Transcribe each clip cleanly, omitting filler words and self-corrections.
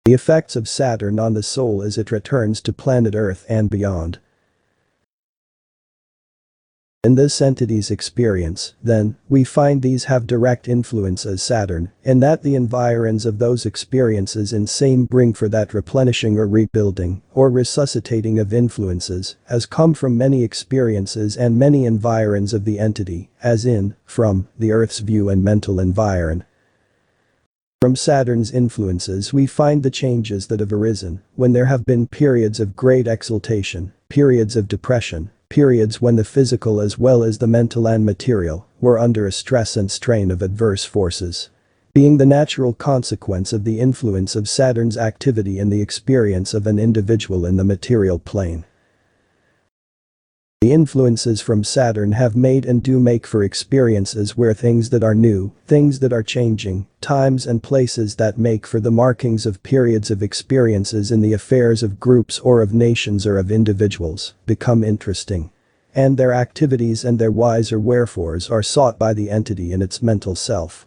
The effects of Saturn on the soul as it returns to planet Earth and beyond. In this entity's experience, then, we find these have direct influence as Saturn, in that the environs of those experiences in same bring for that replenishing or rebuilding, or resuscitating of influences, as come from many experiences and many environs of the entity, as in, from, the Earth's view and mental environ. From Saturn's influences we find the changes that have arisen, when there have been periods of great exaltation, periods of depression, periods when the physical as well as the mental and material were under a stress and strain of adverse forces. Being the natural consequence of the influence of Saturn's activity in the experience of an individual in the material plane. The influences from Saturn have made and do make for experiences where things that are new, things that are changing, times and places that make for the markings of periods of experiences in the affairs of groups or of nations or of individuals, become interesting. And their activities and their whys or wherefores are sought by the entity in its mental self.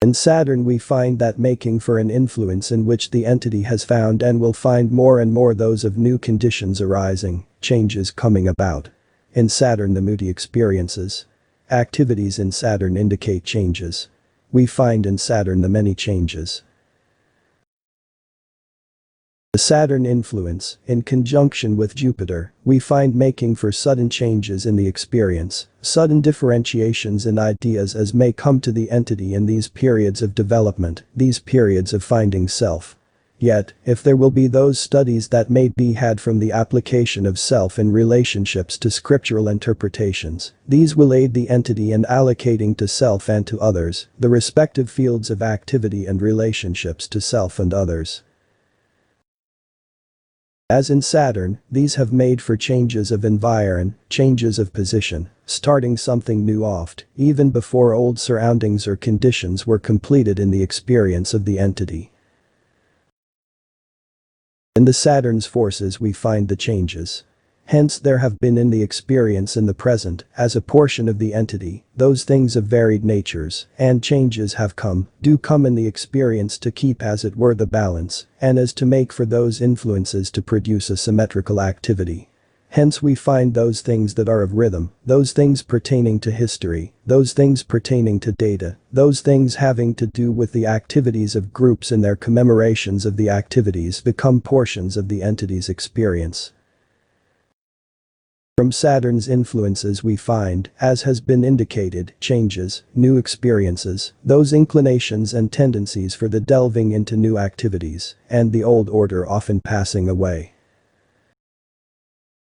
In Saturn we find that making for an influence in which the entity has found and will find more and more those of new conditions arising, changes coming about. In Saturn the moody experiences. Activities in Saturn indicate changes. We find in Saturn the many changes. The Saturn influence, in conjunction with Jupiter, we find making for sudden changes in the experience, sudden differentiations in ideas as may come to the entity in these periods of development, these periods of finding self. Yet, if there will be those studies that may be had from the application of self in relationships to scriptural interpretations, these will aid the entity in allocating to self and to others, the respective fields of activity and relationships to self and others. As in Saturn, these have made for changes of environ, changes of position, starting something new oft, even before old surroundings or conditions were completed in the experience of the entity. In the Saturn's forces we find the changes. Hence there have been in the experience in the present, as a portion of the entity, those things of varied natures, and changes have come, do come in the experience to keep as it were the balance, and as to make for those influences to produce a symmetrical activity. Hence we find those things that are of rhythm, those things pertaining to history, those things pertaining to data, those things having to do with the activities of groups and their commemorations of the activities become portions of the entity's experience. From Saturn's influences we find, as has been indicated, changes, new experiences, those inclinations and tendencies for the delving into new activities, and the old order often passing away.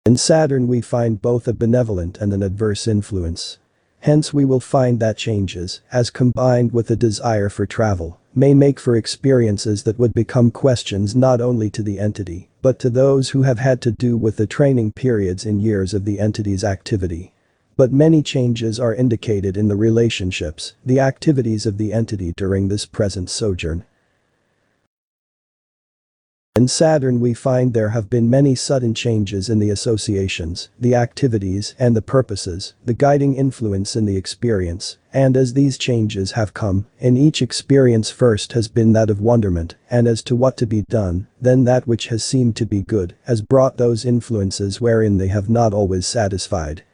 In Saturn we find both a benevolent and an adverse influence. Hence we will find that changes, as combined with a desire for travel, may make for experiences that would become questions not only to the entity, but to those who have had to do with the training periods in years of the entity's activity. But many changes are indicated in the relationships, the activities of the entity during this present sojourn. In Saturn we find there have been many sudden changes in the associations, the activities and the purposes, the guiding influence in the experience, and as these changes have come, in each experience first has been that of wonderment, and as to what to be done, then that which has seemed to be good has brought those influences wherein they have not always satisfied.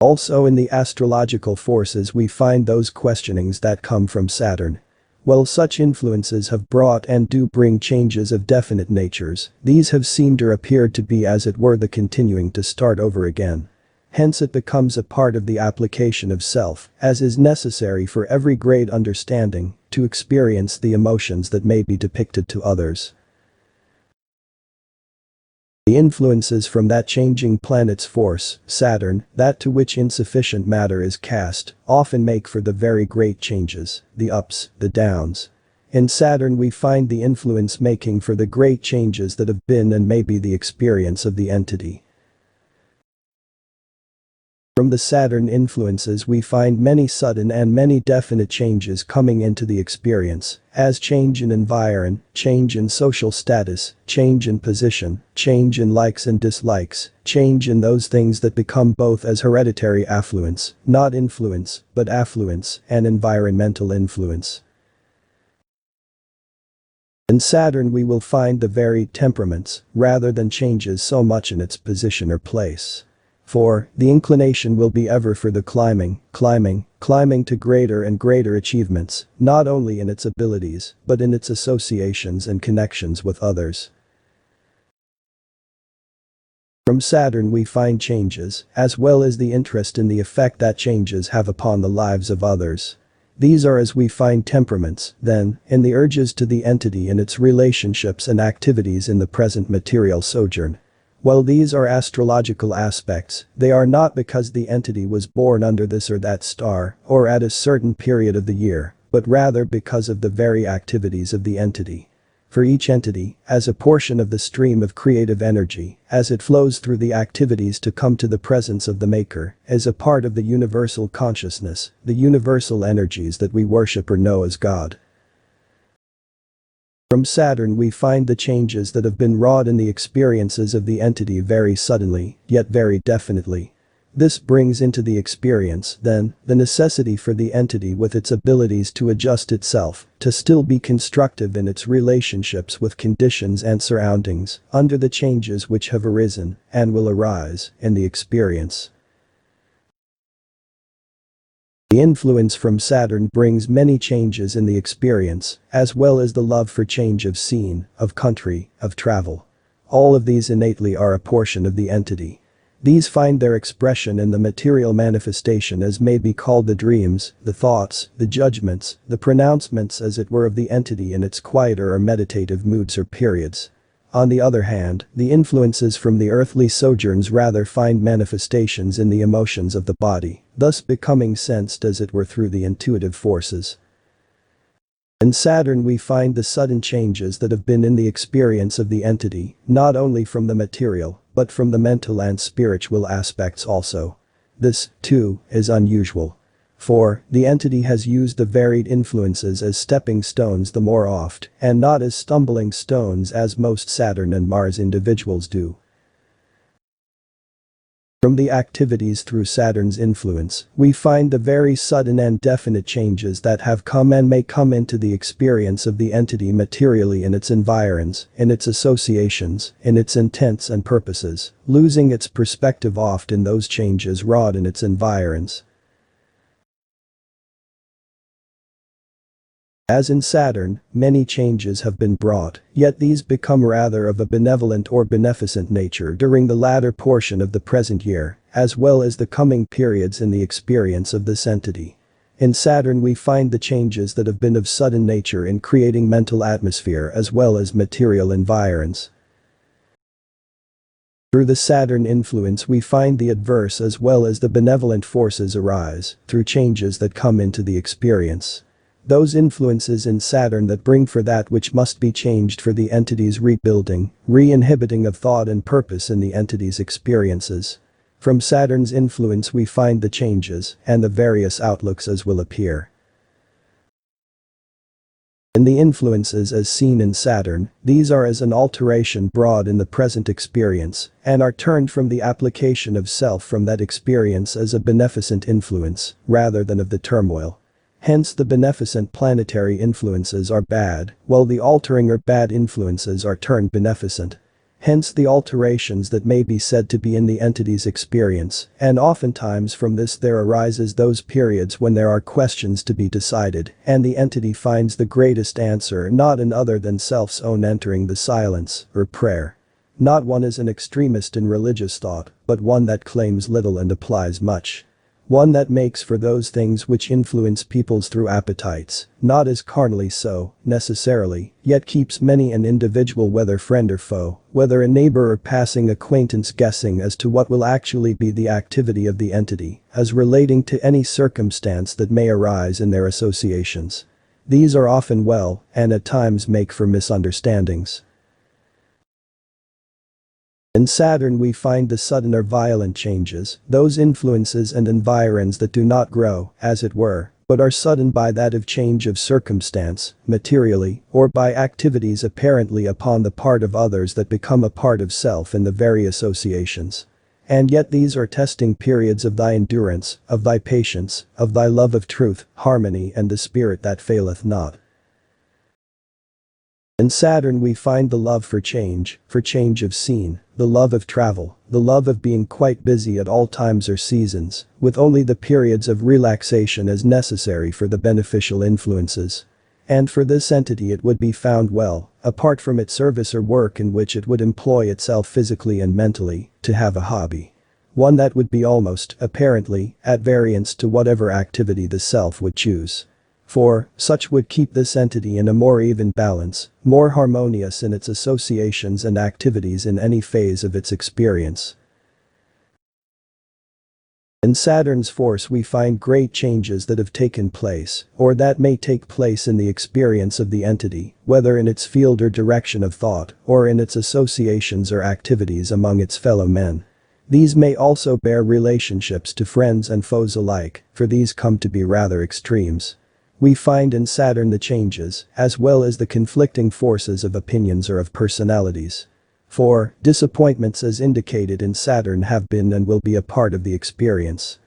Also in the astrological forces we find those questionings that come from Saturn. While such influences have brought and do bring changes of definite natures, these have seemed or appeared to be as it were the continuing to start over again. Hence it becomes a part of the application of self, as is necessary for every great understanding, to experience the emotions that may be depicted to others. The influences from that changing planet's force, Saturn, that to which insufficient matter is cast, often make for the very great changes, the ups, the downs. In Saturn we find the influence making for the great changes that have been and may be the experience of the entity. From the Saturn influences we find many sudden and many definite changes coming into the experience, as change in environ, change in social status, change in position, change in likes and dislikes, change in those things that become both as hereditary affluence, not influence, but affluence, and environmental influence. In Saturn we will find the varied temperaments, rather than changes so much in its position or place. For, the inclination will be ever for the climbing to greater and greater achievements, not only in its abilities, but in its associations and connections with others. From Saturn we find changes, as well as the interest in the effect that changes have upon the lives of others. These are as we find temperaments, then, in the urges to the entity and its relationships and activities in the present material sojourn. While these are astrological aspects, they are not because the entity was born under this or that star, or at a certain period of the year, but rather because of the very activities of the entity. For each entity, as a portion of the stream of creative energy, as it flows through the activities to come to the presence of the Maker, is a part of the universal consciousness, the universal energies that we worship or know as God. From Saturn we find the changes that have been wrought in the experiences of the entity very suddenly, yet very definitely. This brings into the experience, then, the necessity for the entity with its abilities to adjust itself, to still be constructive in its relationships with conditions and surroundings, under the changes which have arisen, and will arise, in the experience. The influence from Saturn brings many changes in the experience, as well as the love for change of scene, of country, of travel. All of these innately are a portion of the entity. These find their expression in the material manifestation as may be called the dreams, the thoughts, the judgments, the pronouncements as it were of the entity in its quieter or meditative moods or periods. On the other hand, the influences from the earthly sojourns rather find manifestations in the emotions of the body, thus becoming sensed as it were through the intuitive forces. In Saturn we find the sudden changes that have been in the experience of the entity, not only from the material, but from the mental and spiritual aspects also. This, too, is unusual. For, the entity has used the varied influences as stepping stones the more oft, and not as stumbling stones as most Saturn and Mars individuals do. From the activities through Saturn's influence, we find the very sudden and definite changes that have come and may come into the experience of the entity materially in its environs, in its associations, in its intents and purposes, losing its perspective oft in those changes wrought in its environs. As in Saturn, many changes have been brought, yet these become rather of a benevolent or beneficent nature during the latter portion of the present year, as well as the coming periods in the experience of this entity. In Saturn we find the changes that have been of sudden nature in creating mental atmosphere as well as material environs. Through the Saturn influence we find the adverse as well as the benevolent forces arise, through changes that come into the experience. Those influences in Saturn that bring for that which must be changed for the entity's rebuilding, re-inhibiting of thought and purpose in the entity's experiences. From Saturn's influence we find the changes and the various outlooks as will appear. In the influences as seen in Saturn, these are as an alteration brought in the present experience, and are turned from the application of self from that experience as a beneficent influence, rather than of the turmoil. Hence the beneficent planetary influences are bad, while the altering or bad influences are turned beneficent. Hence the alterations that may be said to be in the entity's experience, and oftentimes from this there arises those periods when there are questions to be decided, and the entity finds the greatest answer not in other than self's own entering the silence, or prayer. Not one as an extremist in religious thought, but one that claims little and applies much. One that makes for those things which influence peoples through appetites, not as carnally so, necessarily, yet keeps many an individual whether friend or foe, whether a neighbor or passing acquaintance guessing as to what will actually be the activity of the entity, as relating to any circumstance that may arise in their associations. These are often well, and at times make for misunderstandings. In Saturn we find the sudden or violent changes, those influences and environs that do not grow, as it were, but are sudden by that of change of circumstance, materially, or by activities apparently upon the part of others that become a part of self in the very associations. And yet these are testing periods of thy endurance, of thy patience, of thy love of truth, harmony and the spirit that faileth not. In Saturn we find the love for change of scene, the love of travel, the love of being quite busy at all times or seasons, with only the periods of relaxation as necessary for the beneficial influences. And for this entity it would be found well, apart from its service or work in which it would employ itself physically and mentally, to have a hobby. One that would be almost, apparently, at variance to whatever activity the self would choose. For, such would keep this entity in a more even balance, more harmonious in its associations and activities in any phase of its experience. In Saturn's force we find great changes that have taken place, or that may take place in the experience of the entity, whether in its field or direction of thought, or in its associations or activities among its fellow men. These may also bear relationships to friends and foes alike, for these come to be rather extremes. We find in Saturn the changes, as well as the conflicting forces of opinions or of personalities. For, disappointments as indicated in Saturn have been and will be a part of the experience.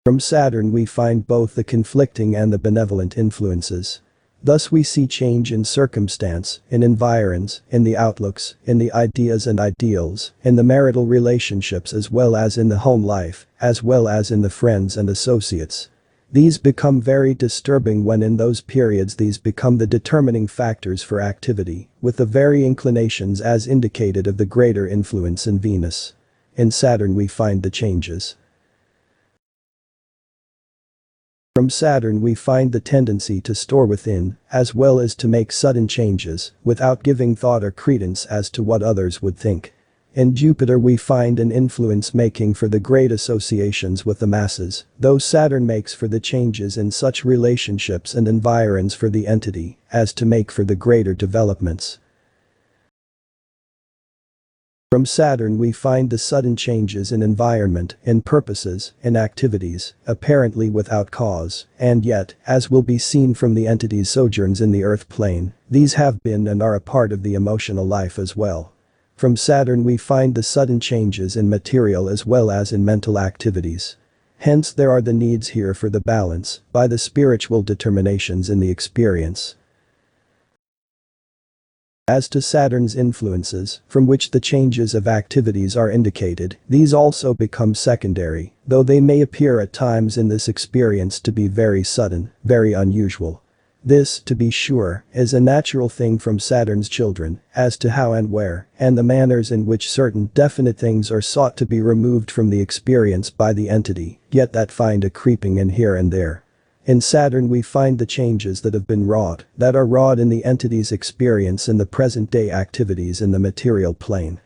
From Saturn we find both the conflicting and the benevolent influences. Thus we see change in circumstance, in environs, in the outlooks, in the ideas and ideals, in the marital relationships as well as in the home life, as well as in the friends and associates. These become very disturbing when in those periods these become the determining factors for activity, with the very inclinations as indicated of the greater influence in Venus. In Saturn we find the changes. From Saturn we find the tendency to store within, as well as to make sudden changes, without giving thought or credence as to what others would think. In Jupiter we find an influence making for the great associations with the masses, though Saturn makes for the changes in such relationships and environs for the entity, as to make for the greater developments. From Saturn we find the sudden changes in environment, in purposes, in activities, apparently without cause, and yet, as will be seen from the entity's sojourns in the Earth plane, these have been and are a part of the emotional life as well. From Saturn we find the sudden changes in material as well as in mental activities. Hence there are the needs here for the balance, by the spiritual determinations in the experience. As to Saturn's influences, from which the changes of activities are indicated, these also become secondary, though they may appear at times in this experience to be very sudden, very unusual. This, to be sure, is a natural thing from Saturn's children, as to how and where, and the manners in which certain definite things are sought to be removed from the experience by the entity, yet that find a creeping in here and there. In Saturn we find the changes that have been wrought, that are wrought in the entity's experience in the present-day activities in the material plane.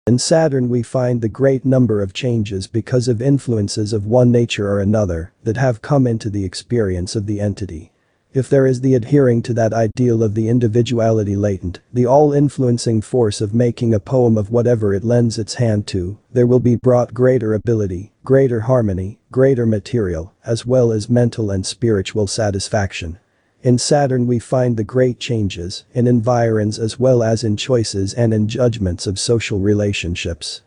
In Saturn we find the great number of changes because of influences of one nature or another that have come into the experience of the entity. If there is the adhering to that ideal of the individuality latent, the all-influencing force of making a poem of whatever it lends its hand to, there will be brought greater ability, greater harmony, greater material, as well as mental and spiritual satisfaction. In Saturn we find the great changes, in environs as well as in choices and in judgments of social relationships.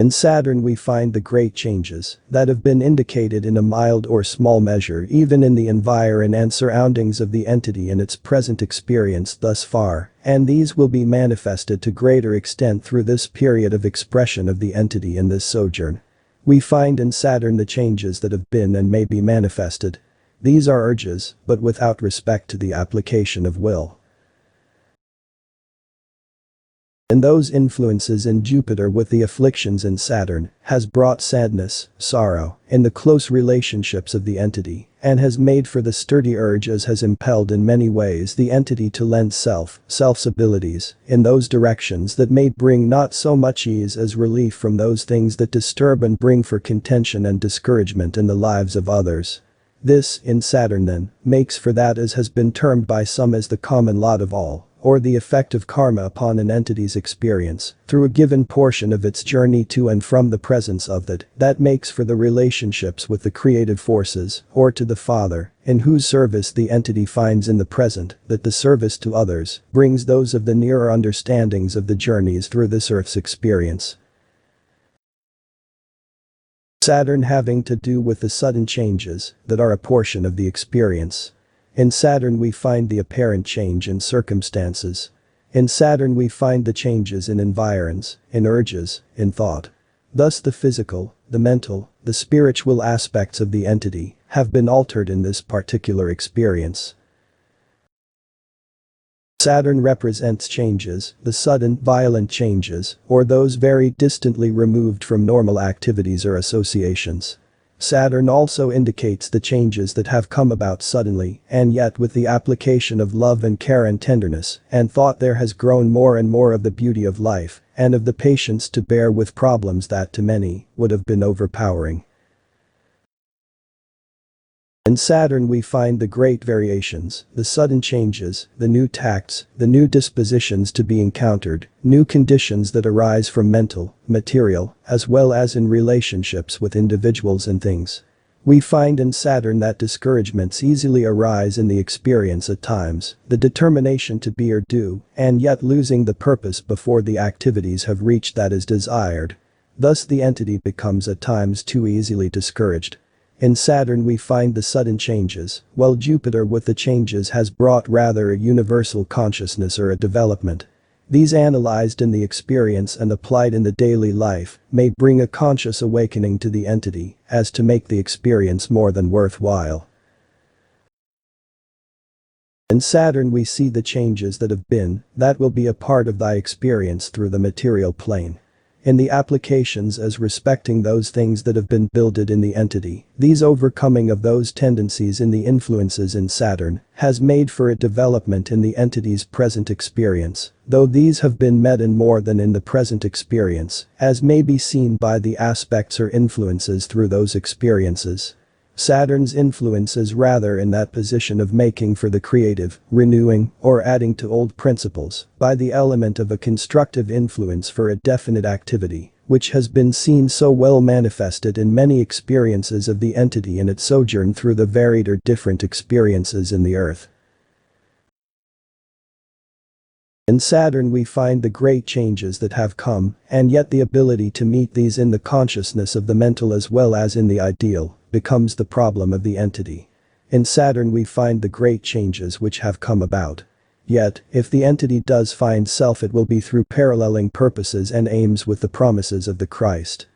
In Saturn we find the great changes that have been indicated in a mild or small measure even in the environ and surroundings of the entity in its present experience thus far, and these will be manifested to greater extent through this period of expression of the entity in this sojourn. We find in Saturn the changes that have been and may be manifested. These are urges, but without respect to the application of will. And those influences in Jupiter with the afflictions in Saturn has brought sadness, sorrow, in the close relationships of the entity, and has made for the sturdy urge as has impelled in many ways the entity to lend self's abilities, in those directions that may bring not so much ease as relief from those things that disturb and bring for contention and discouragement in the lives of others. This, in Saturn then, makes for that as has been termed by some as the common lot of all, or the effect of karma upon an entity's experience, through a given portion of its journey to and from the presence of that makes for the relationships with the creative forces, or to the Father, in whose service the entity finds in the present, that the service to others, brings those of the nearer understandings of the journeys through this earth's experience. Saturn having to do with the sudden changes that are a portion of the experience. In Saturn we find the apparent change in circumstances. In Saturn we find the changes in environs, in urges, in thought. Thus the physical, the mental, the spiritual aspects of the entity have been altered in this particular experience. Saturn represents changes, the sudden, violent changes, or those very distantly removed from normal activities or associations. Saturn also indicates the changes that have come about suddenly, and yet with the application of love and care and tenderness, and thought there has grown more and more of the beauty of life, and of the patience to bear with problems that to many would have been overpowering. In Saturn we find the great variations, the sudden changes, the new tacts, the new dispositions to be encountered, new conditions that arise from mental, material, as well as in relationships with individuals and things. We find in Saturn that discouragements easily arise in the experience at times, the determination to be or do, and yet losing the purpose before the activities have reached that is desired. Thus the entity becomes at times too easily discouraged. In Saturn we find the sudden changes, while Jupiter with the changes has brought rather a universal consciousness or a development. These analyzed in the experience and applied in the daily life may bring a conscious awakening to the entity as to make the experience more than worthwhile. In Saturn we see the changes that have been, that will be a part of thy experience through the material plane. In the applications as respecting those things that have been builded in the entity, these overcoming of those tendencies in the influences in Saturn has made for a development in the entity's present experience, though these have been met in more than in the present experience, as may be seen by the aspects or influences through those experiences. Saturn's influence is rather in that position of making for the creative, renewing, or adding to old principles by the element of a constructive influence for a definite activity, which has been seen so well manifested in many experiences of the entity in its sojourn through the varied or different experiences in the earth. In Saturn we find the great changes that have come, and yet the ability to meet these in the consciousness of the mental as well as in the ideal becomes the problem of the entity. In Saturn we find the great changes which have come about. Yet, if the entity does find self, it will be through paralleling purposes and aims with the promises of the Christ.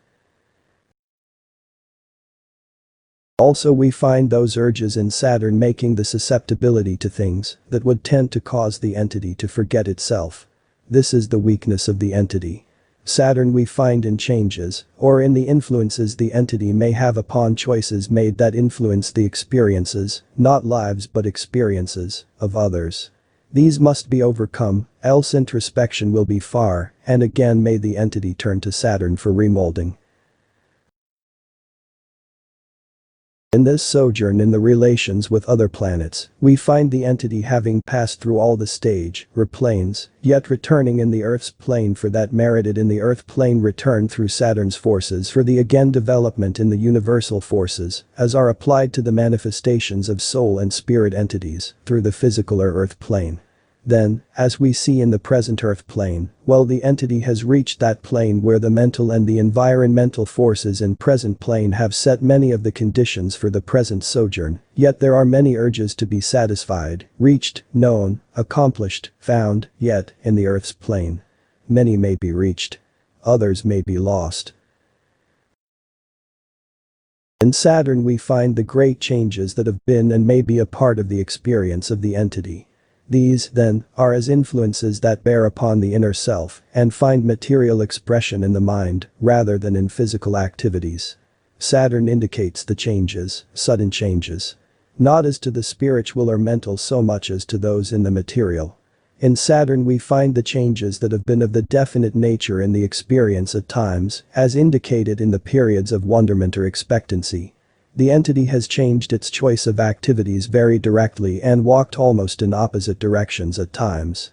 Also we find those urges in Saturn making the susceptibility to things that would tend to cause the entity to forget itself. This is the weakness of the entity. Saturn we find in changes, or in the influences the entity may have upon choices made that influence the experiences, not lives but experiences, of others. These must be overcome, else introspection will be far, and again may the entity turn to Saturn for remolding. In this sojourn in the relations with other planets, we find the entity having passed through all the stage, or planes, yet returning in the Earth's plane for that merited in the Earth plane return through Saturn's forces for the again development in the universal forces, as are applied to the manifestations of soul and spirit entities, through the physical or Earth plane. Then, as we see in the present Earth plane, while the entity has reached that plane where the mental and the environmental forces in present plane have set many of the conditions for the present sojourn, yet there are many urges to be satisfied, reached, known, accomplished, found, yet, in the Earth's plane. Many may be reached. Others may be lost. In Saturn we find the great changes that have been and may be a part of the experience of the entity. These, then, are as influences that bear upon the inner self and find material expression in the mind rather than in physical activities. Saturn indicates the changes, sudden changes. Not as to the spiritual or mental so much as to those in the material. In Saturn we find the changes that have been of the definite nature in the experience at times, as indicated in the periods of wonderment or expectancy. The entity has changed its choice of activities very directly and walked almost in opposite directions at times.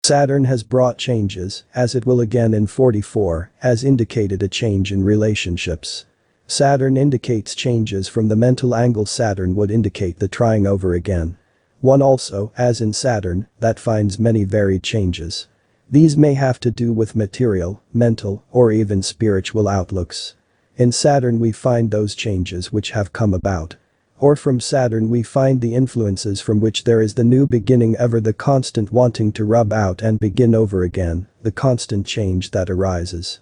Saturn has brought changes, as it will again in 44, as indicated a change in relationships. Saturn indicates changes from the mental angle. Saturn would indicate the trying over again. One also, as in Saturn, that finds many varied changes. These may have to do with material, mental, or even spiritual outlooks. In Saturn we find those changes which have come about. Or from Saturn we find the influences from which there is the new beginning, ever the constant wanting to rub out and begin over again, the constant change that arises.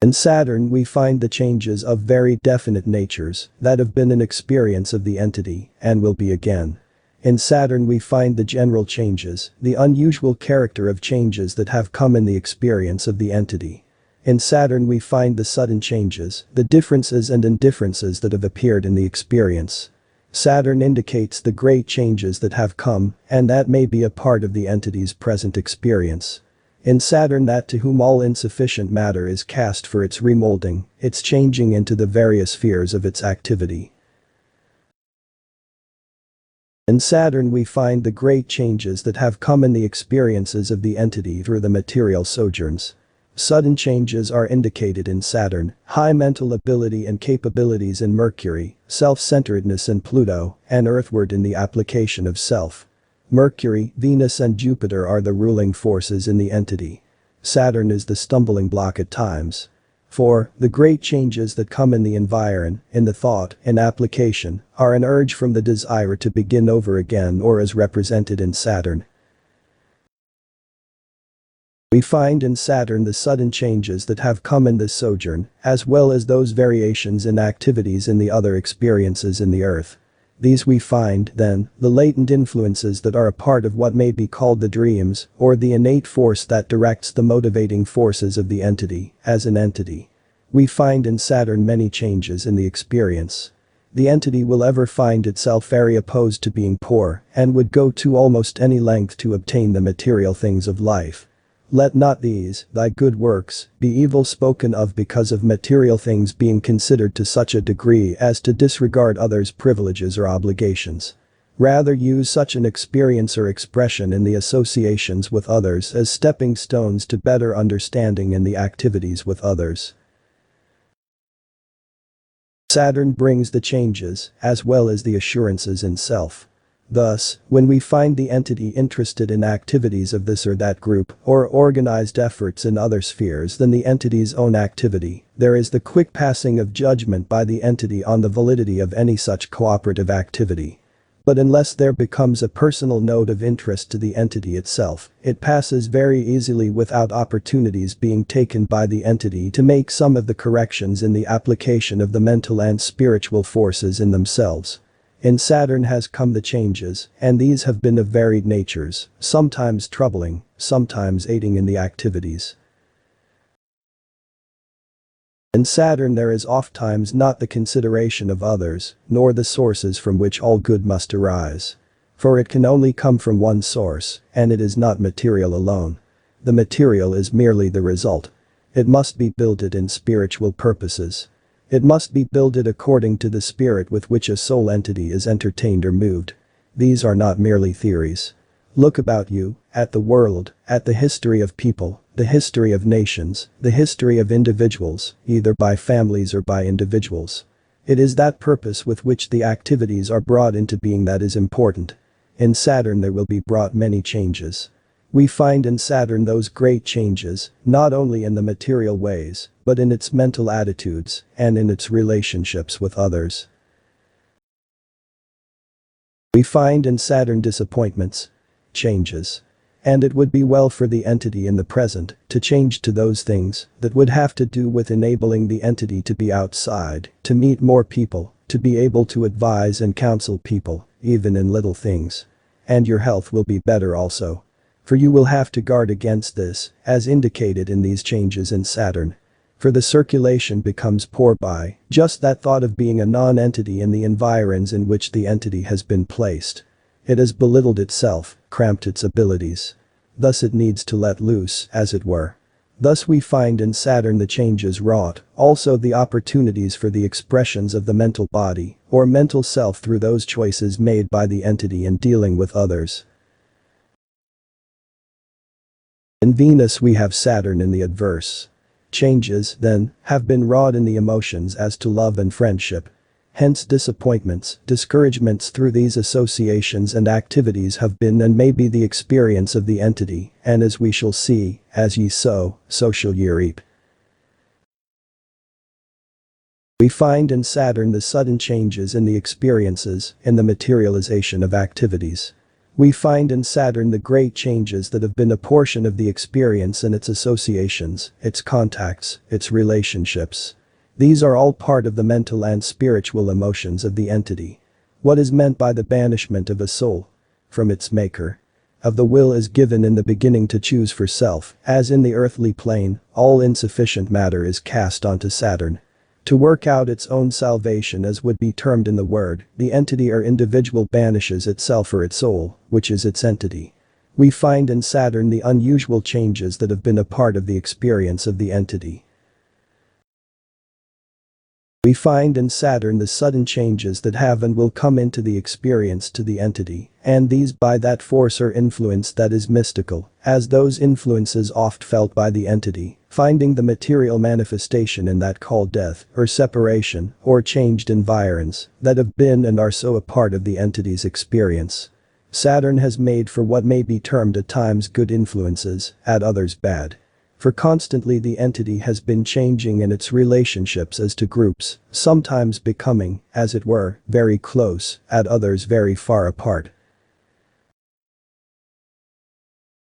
In Saturn we find the changes of very definite natures that have been an experience of the entity and will be again. In Saturn we find the general changes, the unusual character of changes that have come in the experience of the entity. In Saturn we find the sudden changes, the differences and indifferences that have appeared in the experience. Saturn indicates the great changes that have come and that may be a part of the entity's present experience. In Saturn, that to whom all insufficient matter is cast for its remolding, its changing into the various spheres of its activity. In Saturn we find the great changes that have come in the experiences of the entity through the material sojourns. Sudden changes are indicated in Saturn, high mental ability and capabilities in Mercury, self-centeredness in Pluto, and earthward in the application of self. Mercury, Venus and Jupiter are the ruling forces in the entity. Saturn is the stumbling block at times. For, the great changes that come in the environ, in the thought, in application, are an urge from the desire to begin over again, or as represented in Saturn. We find in Saturn the sudden changes that have come in this sojourn, as well as those variations in activities in the other experiences in the earth. These we find, then, the latent influences that are a part of what may be called the dreams, or the innate force that directs the motivating forces of the entity, as an entity. We find in Saturn many changes in the experience. The entity will ever find itself very opposed to being poor, and would go to almost any length to obtain the material things of life. Let not these, thy good works, be evil spoken of because of material things being considered to such a degree as to disregard others' privileges or obligations. Rather use such an experience or expression in the associations with others as stepping stones to better understanding in the activities with others. Saturn brings the changes, as well as the assurances in self. Thus, when we find the entity interested in activities of this or that group, or organized efforts in other spheres than the entity's own activity, there is the quick passing of judgment by the entity on the validity of any such cooperative activity. But unless there becomes a personal note of interest to the entity itself, it passes very easily without opportunities being taken by the entity to make some of the corrections in the application of the mental and spiritual forces in themselves. In Saturn has come the changes, and these have been of varied natures, sometimes troubling, sometimes aiding in the activities. In Saturn there is ofttimes not the consideration of others, nor the sources from which all good must arise. For it can only come from one source, and it is not material alone. The material is merely the result. It must be builded in spiritual purposes. It must be builded according to the spirit with which a soul entity is entertained or moved. These are not merely theories. Look about you, at the world, at the history of people, the history of nations, the history of individuals, either by families or by individuals. It is that purpose with which the activities are brought into being that is important. In Saturn there will be brought many changes. We find in Saturn those great changes, not only in the material ways, but in its mental attitudes and in its relationships with others. We find in Saturn disappointments, changes. And it would be well for the entity in the present to change to those things that would have to do with enabling the entity to be outside, to meet more people, to be able to advise and counsel people, even in little things. And your health will be better also. For you will have to guard against this, as indicated in these changes in Saturn. For the circulation becomes poor by just that thought of being a non-entity in the environs in which the entity has been placed. It has belittled itself, cramped its abilities. Thus it needs to let loose, as it were. Thus we find in Saturn the changes wrought, also the opportunities for the expressions of the mental body, or mental self through those choices made by the entity in dealing with others. In Venus we have Saturn in the adverse. Changes, then, have been wrought in the emotions as to love and friendship. Hence disappointments, discouragements through these associations and activities have been and may be the experience of the entity, and as we shall see, as ye sow, so shall ye reap. We find in Saturn the sudden changes in the experiences, in the materialization of activities. We find in Saturn the great changes that have been a portion of the experience and its associations, its contacts, its relationships. These are all part of the mental and spiritual emotions of the entity. What is meant by the banishment of a soul? From its maker. Of the will is given in the beginning to choose for self, as in the earthly plane, all insufficient matter is cast onto Saturn. To work out its own salvation as would be termed in the word, the entity or individual banishes itself or its soul, which is its entity. We find in Saturn the unusual changes that have been a part of the experience of the entity. We find in Saturn the sudden changes that have and will come into the experience to the entity, and these by that force or influence that is mystical, as those influences oft felt by the entity, finding the material manifestation in that called death, or separation, or changed environs, that have been and are so a part of the entity's experience. Saturn has made for what may be termed at times good influences, at others bad. For constantly the entity has been changing in its relationships as to groups, sometimes becoming, as it were, very close, at others very far apart.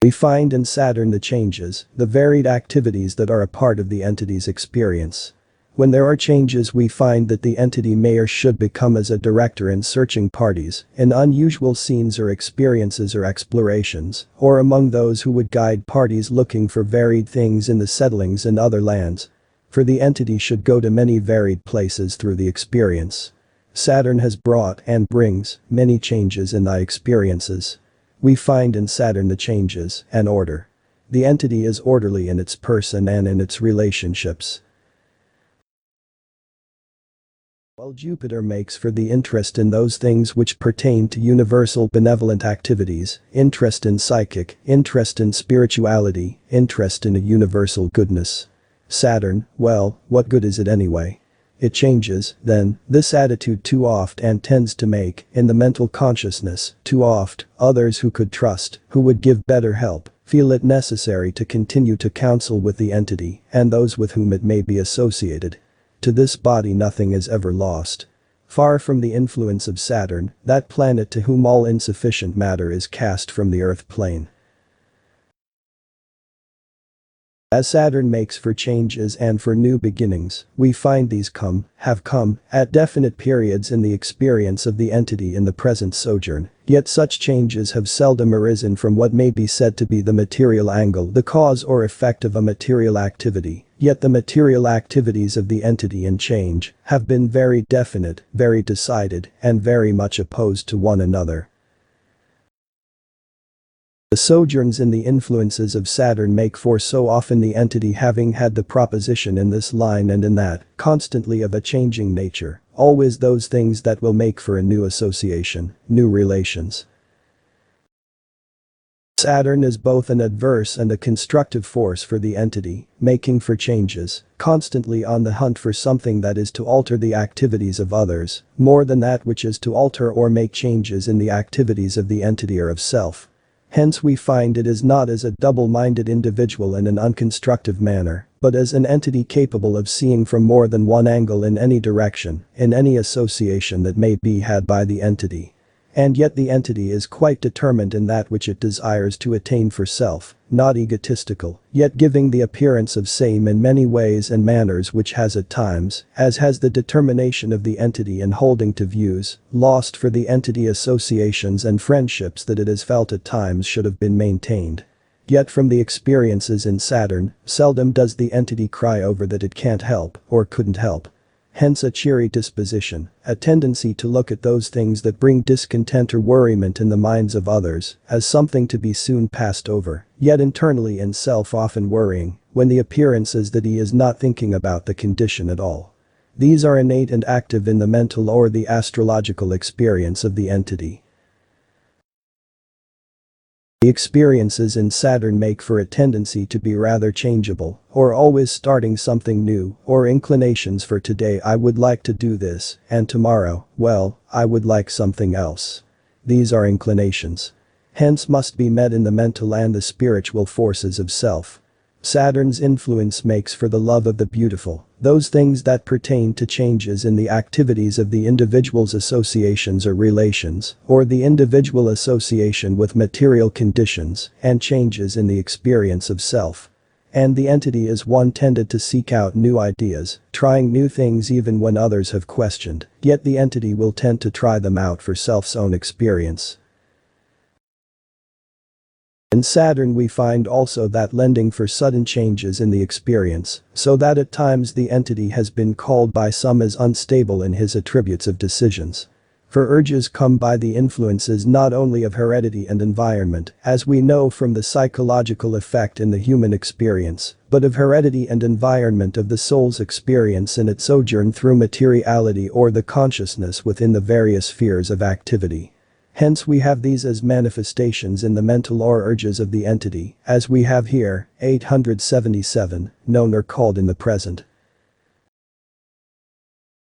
We find in Saturn the changes, the varied activities that are a part of the entity's experience. When there are changes we find that the entity may or should become as a director in searching parties, in unusual scenes or experiences or explorations, or among those who would guide parties looking for varied things in the settlings in other lands. For the entity should go to many varied places through the experience. Saturn has brought and brings many changes in thy experiences. We find in Saturn the changes and order. The entity is orderly in its person and in its relationships. While Jupiter makes for the interest in those things which pertain to universal benevolent activities, interest in psychic, interest in spirituality, interest in a universal goodness. Saturn, well, what good is it anyway? It changes, then, this attitude too oft and tends to make, in the mental consciousness, too oft, others who could trust, who would give better help, feel it necessary to continue to counsel with the entity and those with whom it may be associated. To this body nothing is ever lost. Far from the influence of Saturn, that planet to whom all insufficient matter is cast from the earth plane. As Saturn makes for changes and for new beginnings, we find these have come, at definite periods in the experience of the entity in the present sojourn, yet such changes have seldom arisen from what may be said to be the material angle, the cause or effect of a material activity, yet the material activities of the entity in change have been very definite, very decided, and very much opposed to one another. The sojourns in the influences of Saturn make for so often the entity having had the proposition in this line and in that, constantly of a changing nature, always those things that will make for a new association, new relations. Saturn is both an adverse and a constructive force for the entity, making for changes, constantly on the hunt for something that is to alter the activities of others, more than that which is to alter or make changes in the activities of the entity or of self. Hence we find it is not as a double-minded individual in an unconstructive manner, but as an entity capable of seeing from more than one angle in any direction, in any association that may be had by the entity. And yet the entity is quite determined in that which it desires to attain for self, not egotistical, yet giving the appearance of same in many ways and manners which has at times, as has the determination of the entity in holding to views, lost for the entity associations and friendships that it has felt at times should have been maintained. Yet from the experiences in Saturn, seldom does the entity cry over that it can't help or couldn't help. Hence a cheery disposition, a tendency to look at those things that bring discontent or worriment in the minds of others as something to be soon passed over, yet internally in self often worrying, when the appearance is that he is not thinking about the condition at all. These are innate and active in the mental or the astrological experience of the entity. The experiences in Saturn make for a tendency to be rather changeable, or always starting something new, or inclinations for today I would like to do this, and tomorrow, well, I would like something else. These are inclinations. Hence must be met in the mental and the spiritual forces of self. Saturn's influence makes for the love of the beautiful, those things that pertain to changes in the activities of the individual's associations or relations, or the individual association with material conditions, and changes in the experience of self. And the entity is one tended to seek out new ideas, trying new things even when others have questioned, yet the entity will tend to try them out for self's own experience. In Saturn we find also that lending for sudden changes in the experience, so that at times the entity has been called by some as unstable in his attributes of decisions. For urges come by the influences not only of heredity and environment, as we know from the psychological effect in the human experience, but of heredity and environment of the soul's experience in its sojourn through materiality or the consciousness within the various spheres of activity. Hence we have these as manifestations in the mental or urges of the entity, as we have here, 877, known or called in the present.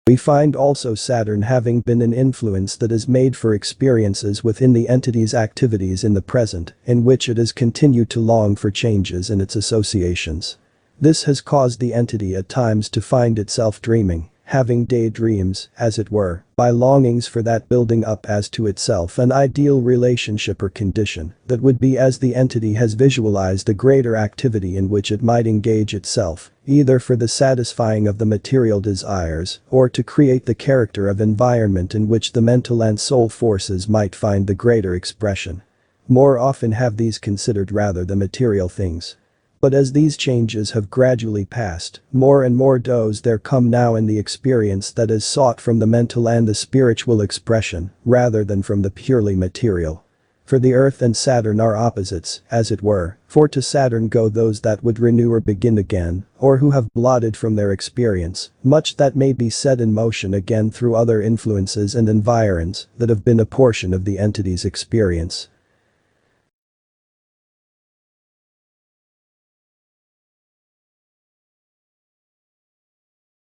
We find also Saturn having been an influence that is made for experiences within the entity's activities in the present, in which it has continued to long for changes in its associations. This has caused the entity at times to find itself dreaming, having daydreams, as it were, by longings for that building up as to itself an ideal relationship or condition that would be as the entity has visualized a greater activity in which it might engage itself, either for the satisfying of the material desires or to create the character of environment in which the mental and soul forces might find the greater expression. More often have these considered rather the material things. But as these changes have gradually passed, more and more does there come now in the experience that is sought from the mental and the spiritual expression, rather than from the purely material. For the Earth and Saturn are opposites, as it were, for to Saturn go those that would renew or begin again, or who have blotted from their experience much that may be set in motion again through other influences and environs that have been a portion of the entity's experience.